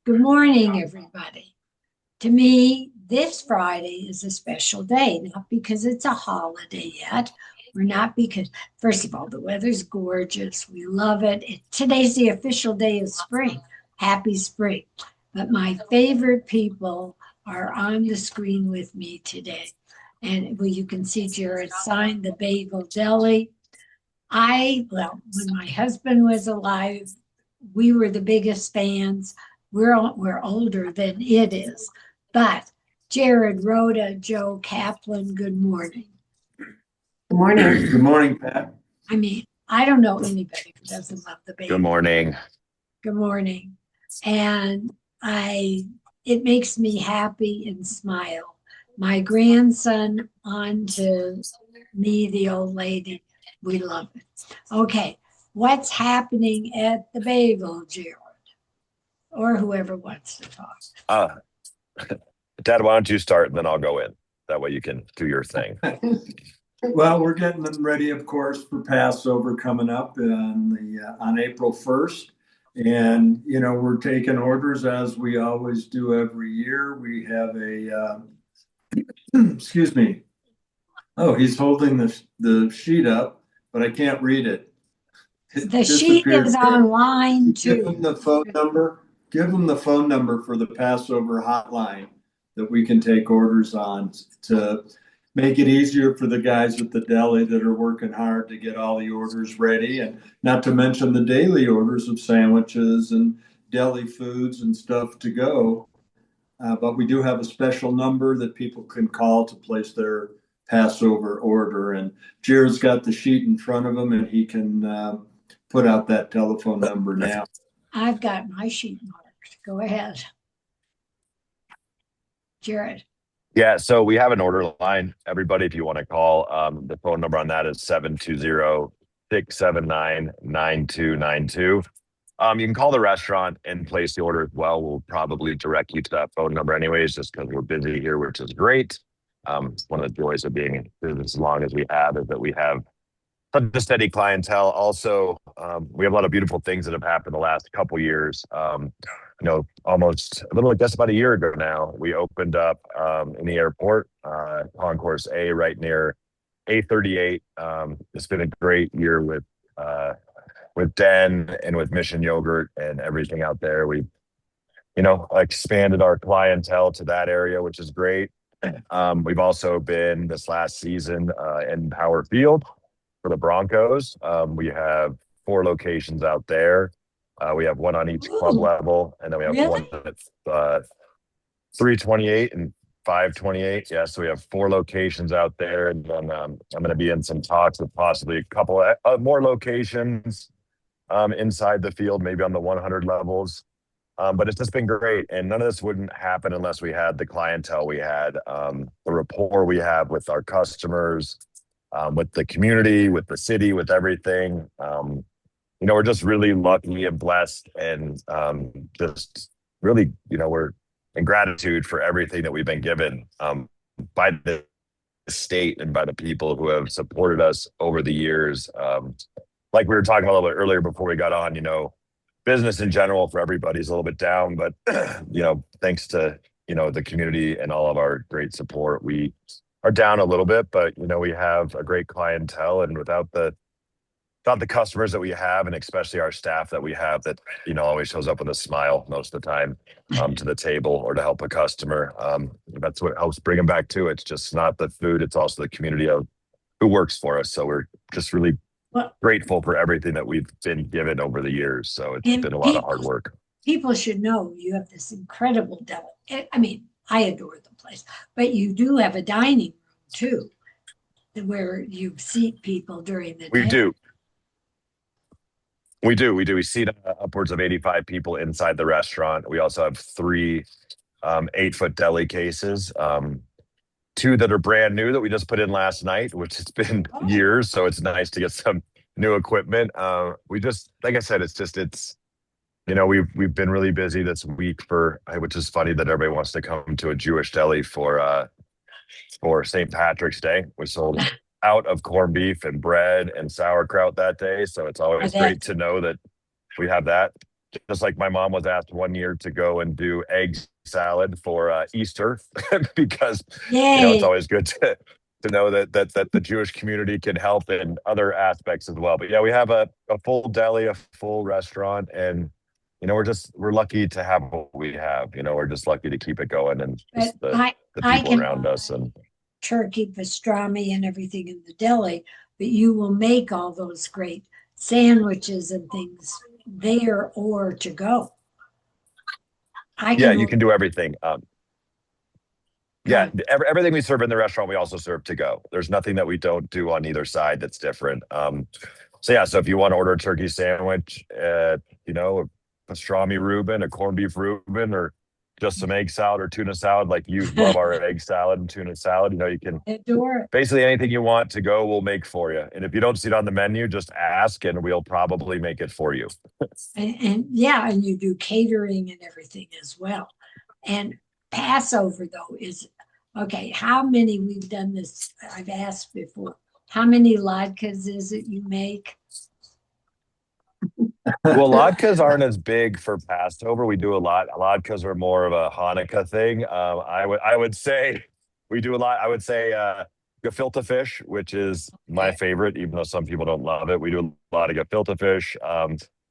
Good morning, everybody. To me, this Friday is a special day, not because it's a holiday yet, or not because, first of all, the weather's gorgeous. We love it. Today's the official day of spring. Happy spring. But my favorite people are on the screen with me today. And well, you can see Jared signed the Bagel Deli. When my husband was alive, we were the biggest fans. We're older than it is. But Jared, Rhoda, Joe, Kaplan, good morning. Good morning. Good morning, Pat. I mean, I don't know anybody who doesn't love the baby. Good morning. Good morning. And it makes me happy and smile. My grandson on to me, the old lady. We love it. Okay, what's happening at the bagel, Jared? Or whoever wants to talk. Dad, why don't you start and then I'll go in. That way you can do your thing. Well, we're getting them ready, of course, for Passover coming up on April 1st. And, we're taking orders as we always do every year. We have excuse me. Oh, he's holding the sheet up, but I can't read it. The sheet is online too. Give them the phone number. Give them the phone number for the Passover hotline that we can take orders on to make it easier for the guys at the deli that are working hard to get all the orders ready, and not to mention the daily orders of sandwiches and deli foods and stuff to go. But we do have a special number that people can call to place their Passover order. And Jared's got the sheet in front of him, and he can put out that telephone number now. I've got my sheet marked. Go ahead. Jared. Yeah, so we have an order line. Everybody, if you want to call, the phone number on that is 720-679-9292. You can call the restaurant and place the order as well. We'll probably direct you to that phone number anyways, just because we're busy here, which is great. One of the joys of being in business as long as we have is that we have such a steady clientele. Also, we have a lot of beautiful things that have happened the last couple years. Almost a little, I guess about a year ago now, we opened up in the airport, Concourse A, right near A38. It's been a great year with Den and with Mission Yogurt and everything out there. We, expanded our clientele to that area, which is great. We've also been this last season in Power Field for the Broncos. We have 4 locations out there. We have one on each club level, and then we have one at 328 and 528. Yeah, so we have 4 locations out there, and then I'm going to be in some talks with possibly a couple more locations inside the field, maybe on the 100 levels. But it's just been great, and none of this wouldn't happen unless we had the clientele we had, the rapport we have with our customers, with the community, with the city, with everything. We're just really lucky and blessed, and just really, we're in gratitude for everything that we've been given by the state and by the people who have supported us over the years. Like we were talking a little bit earlier before we got on, business in general for everybody is a little bit down, but thanks to the community and all of our great support, we are down a little bit, but we have a great clientele, and without the customers that we have, and especially our staff that we have that always shows up with a smile most of the time to the table or to help a customer. That's what helps bring them back too. It's just not the food, it's also the community of who works for us. So we're just really grateful for everything that we've been given over the years. So it's been a lot of hard work. People should know you have this incredible deli. I mean, I adore the place, but you do have a dining room too, where you seat people during the day. We do. We seat upwards of 85 people inside the restaurant. We also have 3 8-foot deli cases, 2 that are brand new that we just put in last night, which has been years. So it's nice to get some new equipment. We just, like I said, we've been really busy this week which is funny that everybody wants to come to a Jewish deli for St. Patrick's Day. We sold out of corned beef and bread and sauerkraut that day. So it's always great to know that we have that. just like my mom was asked one year to go and do egg salad for Easter because it's Yay. always good to know that the Jewish community can help in other aspects as well. But yeah, we have a full deli, a full restaurant, and we're lucky to have what we have. We're just lucky to keep it going, and But just the I people can around us. buy And turkey pastrami and everything in the deli, but you will make all those great sandwiches and things there or to go. I yeah, can you order. can do everything. Go Yeah, ahead. everything we serve in the restaurant, we also serve to go. There's nothing that we don't do on either side that's different. So yeah, so if you want to order a turkey sandwich, a pastrami Reuben, a corned beef Reuben, or just some egg salad or tuna salad, like you love our egg salad and tuna salad, you can Adore it. basically anything you want to go, we'll make for you. And if you don't see it on the menu, just ask and we'll probably make it for you. And yeah, and you do catering and everything as well. And Passover though is okay. How many we've done this? I've asked before. How many latkes is it you make? Well, latkes aren't as big for Passover. We do a lot. Latkes are more of a Hanukkah thing. I would say we do a lot. I would say gefilte fish, which is my Okay. favorite, even though some people don't love it. We do a lot of gefilte fish.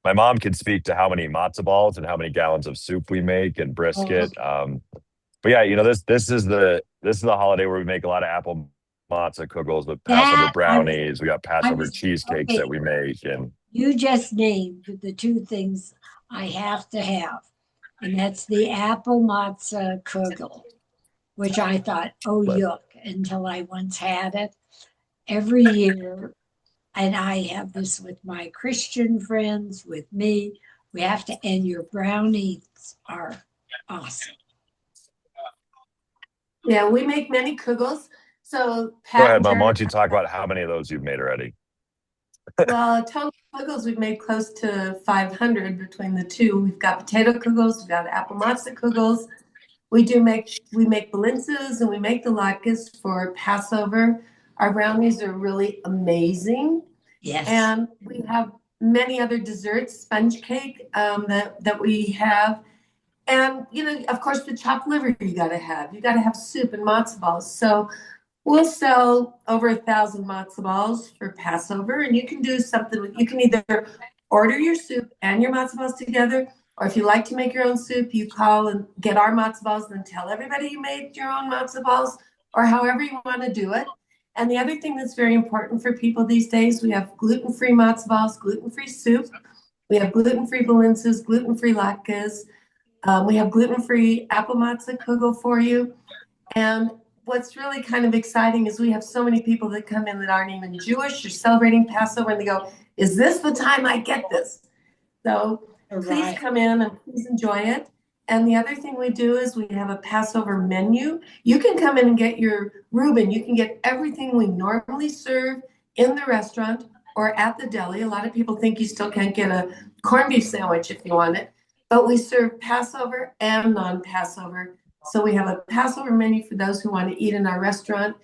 My mom can speak to how many matzo balls and how many gallons of soup we make and Oh, brisket. But yeah, this is the holiday where we make a lot of apple matzah kugels with Passover that brownies. We got I Passover was cheesecakes that okay. we make, and You just named the two things I have to have, and that's the apple matzah kugel, which I thought, oh yuck, until I once had it. Every year, and I have this with my Christian friends, with me, we have to, and your brownies are awesome. Yeah, we make many kugels. So go Pat ahead, and Mom. Why Jared, don't you talk about how many of those you've made already? well, total kugels, we've made close to 500 between the two. We've got potato kugels, we've got apple matzo kugels. We make balinces and we make the latkes for Passover. Our brownies are really amazing. Yes. And we have many other desserts, sponge cake that we have. And, of course, the chopped liver you got to have. You got to have soup and matzo balls. So we'll sell over 1,000 matzo balls for Passover, and you can do something. You can either order your soup and your matzo balls together, or if you like to make your own soup, you call and get our matzo balls and tell everybody you made your own matzo balls, or however you want to do it. And the other thing that's very important for people these days, we have gluten-free matzo balls, gluten-free soup. We have gluten-free balinces, gluten-free latkes. We have gluten-free apple matzah kugel for you. And what's really kind of exciting is we have so many people that come in that aren't even Jewish or celebrating Passover, and they go, is this the time I get this? So please Right. come in and please enjoy it. And the other thing we do is we have a Passover menu. You can come in and get your Reuben. You can get everything we normally serve in the restaurant or at the deli. A lot of people think you still can't get a corned beef sandwich if you want it, but we serve Passover and non-Passover. So we have a Passover menu for those who want to eat in our restaurant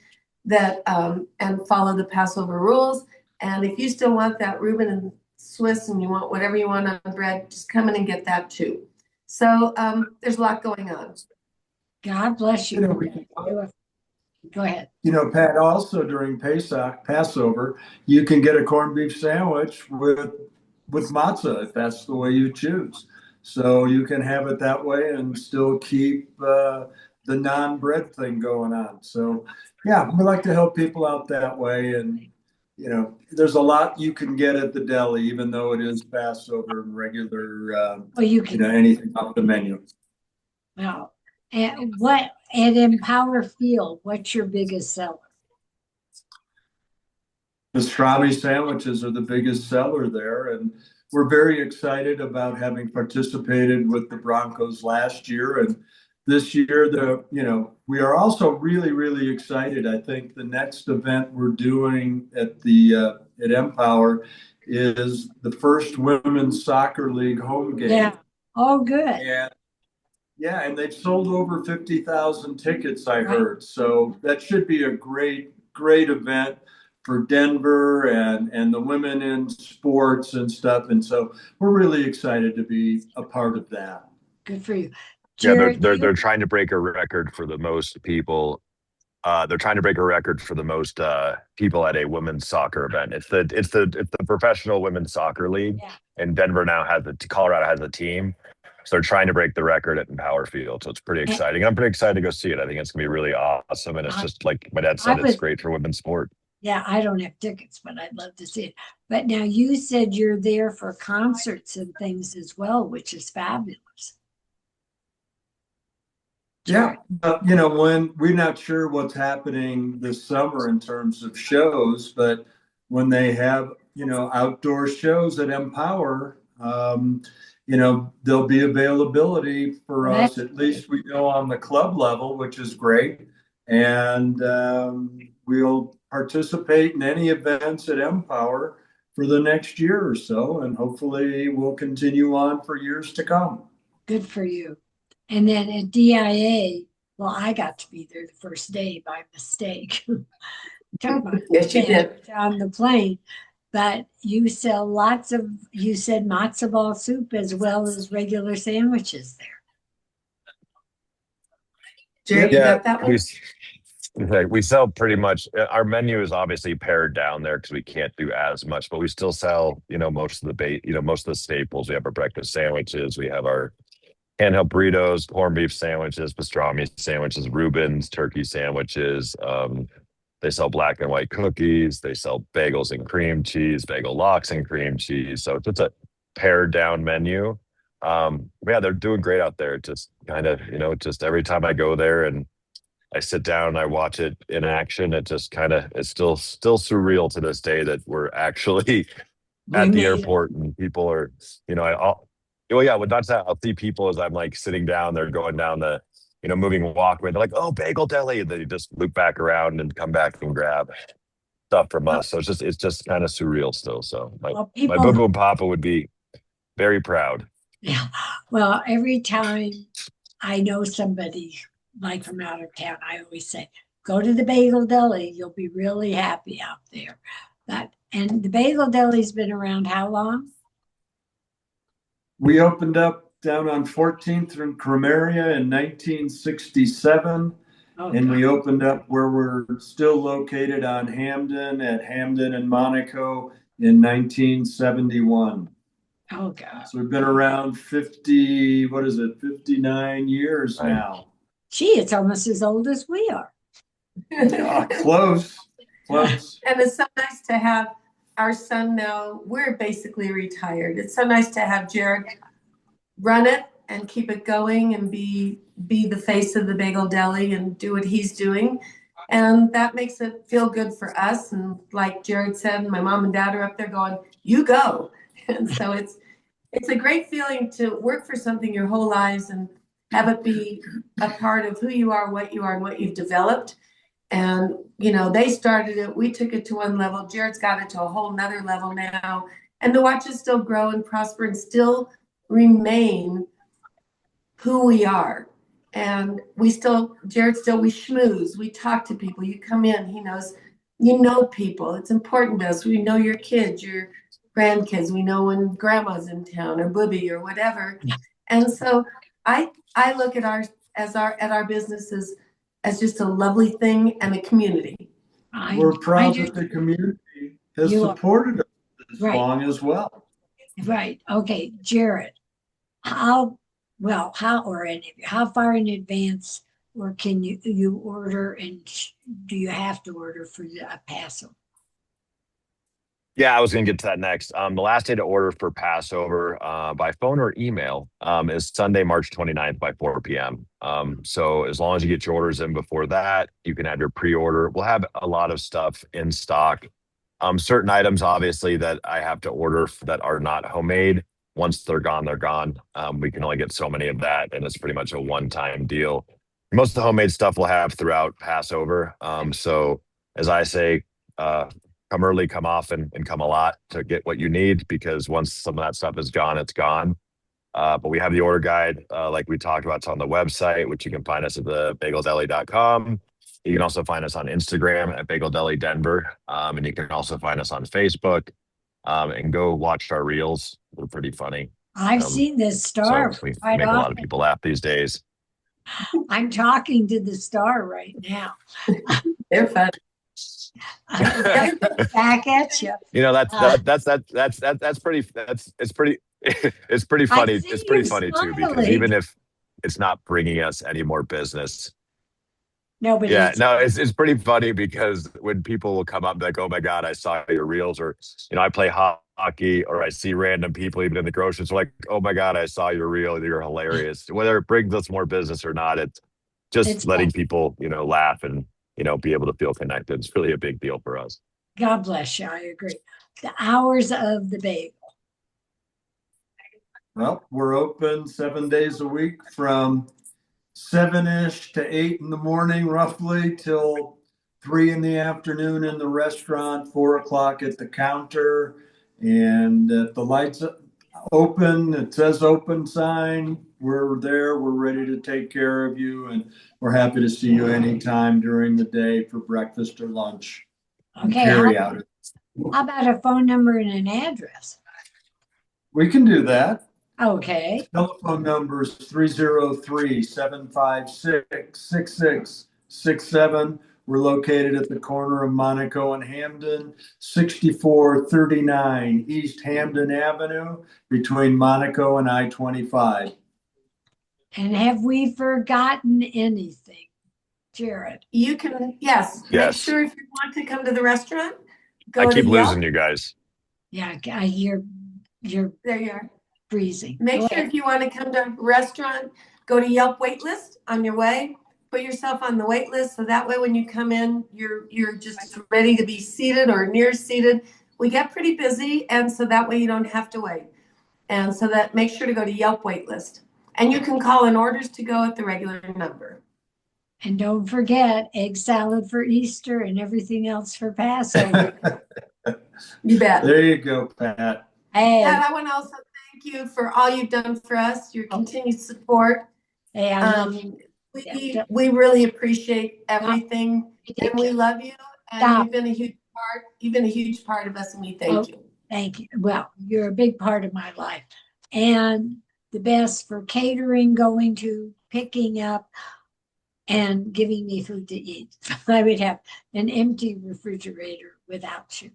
that and follow the Passover rules. And if you still want that Reuben and Swiss and you want whatever you want on bread, just come in and get that too. So there's a lot going on. God bless You know, you. we can, Go ahead. Pat, also during Passover, you can get a corned beef sandwich with matzah if that's the way you choose. So you can have it that way and still keep the non-bread thing going on. So yeah, we like to help people out that way. And there's a lot you can get at the deli, even though it is Passover and regular, Oh, you can. anything off the menu. Wow. And what at Empower Field, what's your biggest seller? Pastrami sandwiches are the biggest seller there, and we're very excited about having participated with the Broncos last year. And this year, we are also really, really excited. I think the next event we're doing at Empower is the first women's soccer league home game. Yeah. Oh, good. And yeah, and they've sold over 50,000 tickets, I Right. heard. So that should be a great, great event for Denver and the women in sports and stuff. And so we're really excited to be a part of that. Good for you. Yeah, Jared, they're trying to break a record for the most people. They're trying to break a record for the most people at a women's soccer event. It's the professional women's soccer league, Yeah. and Denver now has Colorado has a team, so they're trying to break the record at Empower Field. So it's pretty exciting. I'm pretty excited to go see it. I think it's gonna be really awesome, and it's just like my dad said, it's great for women's sport. Yeah, I don't have tickets, but I'd love to see it. But now you said you're there for concerts and things as well, which is fabulous. Yeah, when we're not sure what's happening this summer in terms of shows, but when they have, outdoor shows at Empower, there'll be availability for us, at least we know on the club level, which is great. And we'll participate in any events at Empower for the next year or so, and hopefully we'll continue on for years to come. Good for you. And then at DIA, well, I got to be there the first day by mistake. Yes, you did. On the plane. But you sell you said matzo ball soup as well as regular sandwiches there. Jared, you got that one? We sell pretty much. Our menu is obviously pared down there because we can't do as much, but we still sell, most of the staples. We have our breakfast sandwiches. We have our handheld burritos, corned beef sandwiches, pastrami sandwiches, Reuben's turkey sandwiches. They sell black and white cookies. They sell bagels and cream cheese, bagel lox and cream cheese. So it's a pared down menu. Yeah, they're doing great out there. Just kind of, just every time I go there and I sit down and I watch it in action, it's still surreal to this day that we're actually at the airport and people are, I'll see people as I'm like sitting down, they're going down the, moving walkway. They're like, "Oh, Bagel Deli," and they just loop back around and come back and grab stuff from us. So it's just kind of surreal still. So my boo and papa would be very proud. Yeah. Well, every time I know somebody like from out of town, I always say, "Go to the Bagel Deli. You'll be really happy out there." And the Bagel Deli's been around how long? We opened up down on 14th in Cremeria in 1967. And we opened up where we're still located on Hamden at Hamden and Monaco in 1971. Oh, God. So we've been around 59 years now. Gee, it's almost as old as we are. Close. And it's so nice to have our son now. We're basically retired. It's so nice to have Jared run it and keep it going and be the face of the Bagel Deli and do what he's doing. And that makes it feel good for us. And like Jared said, my mom and dad are up there going, "You go." And so it's a great feeling to work for something your whole lives and have it be a part of who you are, and what you've developed. And, they started it. We took it to one level. Jared's got it to a whole nother level now. And to watch it still grow and prosper and still remain who we are. And Jared we schmooze, we talk to people. You come in, he knows, people. It's important to us. We know your kids, your grandkids. We know when grandma's in town or Booby or whatever. And so I look at our businesses as just a lovely thing and a community. We're proud that the community has supported us this long as well. Right. Okay, Jared, how far in advance or can you order, and do you have to order for a Passover? Yeah, I was going to get to that next. The last day to order for Passover by phone or email is Sunday, March 29th by 4 p.m. So as long as you get your orders in before that, you can have your pre-order. We'll have a lot of stuff in stock. Certain items, obviously, that I have to order that are not homemade. Once they're gone, they're gone. We can only get so many of that, and it's pretty much a one-time deal. Most of the homemade stuff we'll have throughout Passover. So as I say, come early, come often, and come a lot to get what you need, because once some of that stuff is gone, it's gone. But we have the order guide, like we talked about. It's on the website, which you can find us at thebageldeli.com. You can also find us on Instagram at Bagel Deli Denver. And you can also find us on Facebook. And go watch our reels. They're pretty funny. I've seen this So star we quite make a lot of often. people laugh these days. I'm talking to the star right now. They're fun. Back at you. You know, that's pretty it's pretty it's pretty I funny. see It's pretty you funny too, because smiling. even if it's not bringing us any more business. Nobody. Yeah, no, it's pretty funny because when people will come up and be like, "Oh my God, I saw your reels," or I play hockey, or I see random people even in the grocery store like, "Oh my God, I saw your reel. You're hilarious." Whether it brings us more business or not, it's just It's letting fun. people, laugh and be able to feel connected. It's really a big deal for us. God bless you. I agree. The hours of the bagel. Well, we're open 7 days a week from 7-ish to 8 in the morning, roughly, till 3 in the afternoon in the restaurant, 4 o'clock at the counter. And if the lights open, it says open sign. We're there. We're ready to take care of you. And we're happy to see you anytime during the day for breakfast or lunch. Okay. Carry out. How about a phone number and an address? We can do that. Okay. Telephone number is 303-756-6667. We're located at the corner of Monaco and Hamden, 6439 East Hamden Avenue, between Monaco and I-25. And have we forgotten anything, Jared? You can, yes. Make Yes. sure if you want to come to the restaurant, I go keep to losing Yelp. you guys. Yeah, you're There you are. freezing. Make Go sure ahead. if you want to come to a restaurant, go to Yelp waitlist on your way. Put yourself on the wait list so that way when you come in, you're just ready to be seated or near seated. We get pretty busy, and so that way you don't have to wait. And so that make sure to go to Yelp waitlist. And you can call in orders to go at the regular number. And don't forget egg salad for Easter and everything else for Passover. You bet. There you go, Pat. Hey, And I want to also thank you for all you've done for us, your continued support. hey, I love you. We really appreciate everything, and we Ridiculous. love you. And Stop. you've been a huge part. You've been a huge part of us, and we thank you. Thank you. Well, you're a big part of my life. And the best for catering, going to, picking up, and giving me food to eat. I would have an empty refrigerator without you.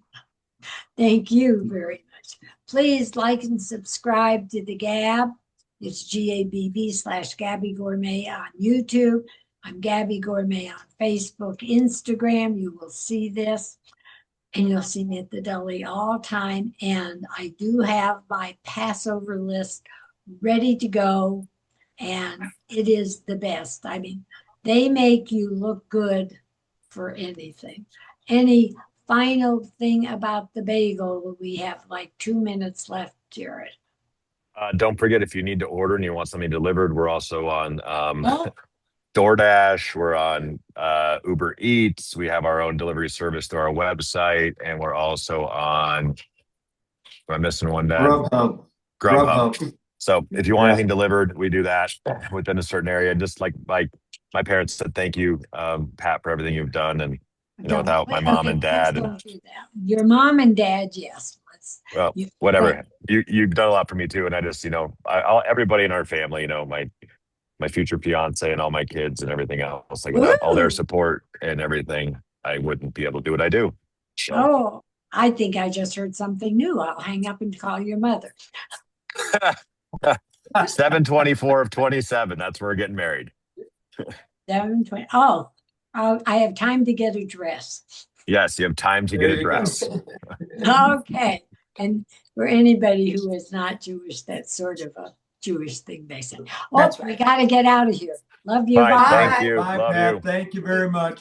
Thank you very much. Please like and subscribe to the Gabb. It's GABB/Gabby Gourmet on YouTube. I'm Gabby Gourmet on Facebook, Instagram. You will see this. And you'll see me at the deli all time. And I do have my Passover list ready to go. And it is the best. I mean, they make you look good for anything. Any final thing about the bagel? We have like 2 minutes left, Jared. Don't forget, if you need to order and you want something delivered, we're also on Oh, DoorDash. We're on Uber Eats. We have our own delivery service through our website, and we're also on. Am I missing one? Grubhub. Grubhub. So if you want Yeah. anything delivered, we do that within a certain area. Just like my parents said, thank you, Pat, for everything you've done, and without my mom and dad. Don't do that. Your mom and dad, yes. Well, whatever. You've done a lot for me too, and I just everybody in our family, my future fiance and all my kids and everything else. Like without all their support and everything, I wouldn't be able to do what I do. So. Oh, I think I just heard something new. I'll hang up and call your mother. 7/24 of 27. That's where we're getting married. 7/20. Oh, I have time to get a dress. Yes, you have time to get a dress. Okay. And for anybody who is not Jewish, that's sort of a Jewish thing they say. Oh, That's right. we got to get out of here. Love you. Bye. Bye. Thank you. Bye, Love Pat. you. Thank you very much.